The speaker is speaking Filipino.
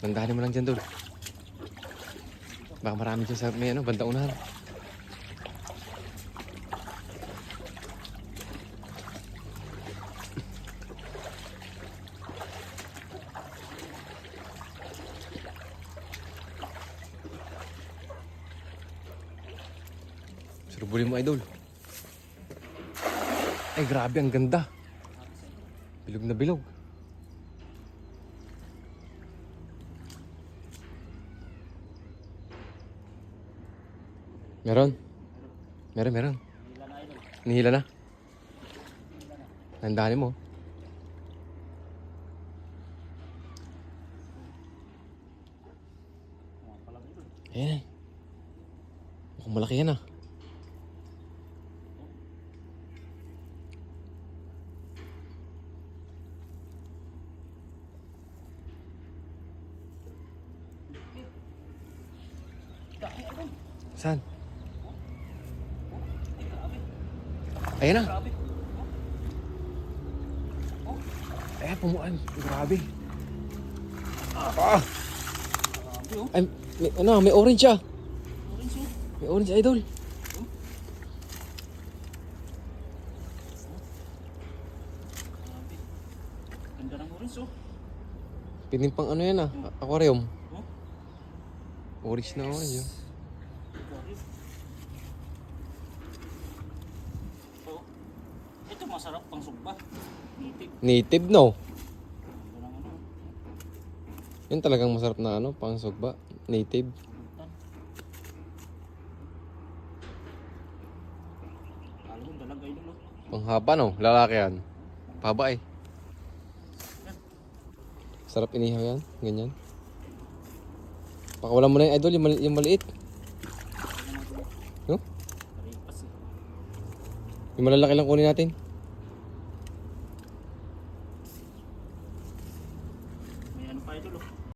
Nandahanin mo lang dyan, Dol. Baka marami dyan sa may banda unahan. Surubulin mo, Idol. Ay, grabe, ang ganda. Bilog na bilog. Meron? Meron. Nihila na. Nandahanin mo. Ayan. Mukhang malaki yan ah. Saan? Ayan na. Ayan, pumuan. Grabe. Ah! Ay, may orange ah. May orange, Idol. Ganda ng orange oh. Pinimpang ano yan ah, aquarium. Orange na orange yun. So, ito masarap pang sugba. Native no? Ganda ng ano. Yun talagang masarap na pang sugba. Native. Alam mo, dalagay nun oh. Panghaba no? Lalaki yan. Pahaba eh. Sarap inihaw yan. Ganyan. Pakawalan mo na yung, Idol, yung maliit. No? Paripas eh. Yung malalaki lang kunin natin.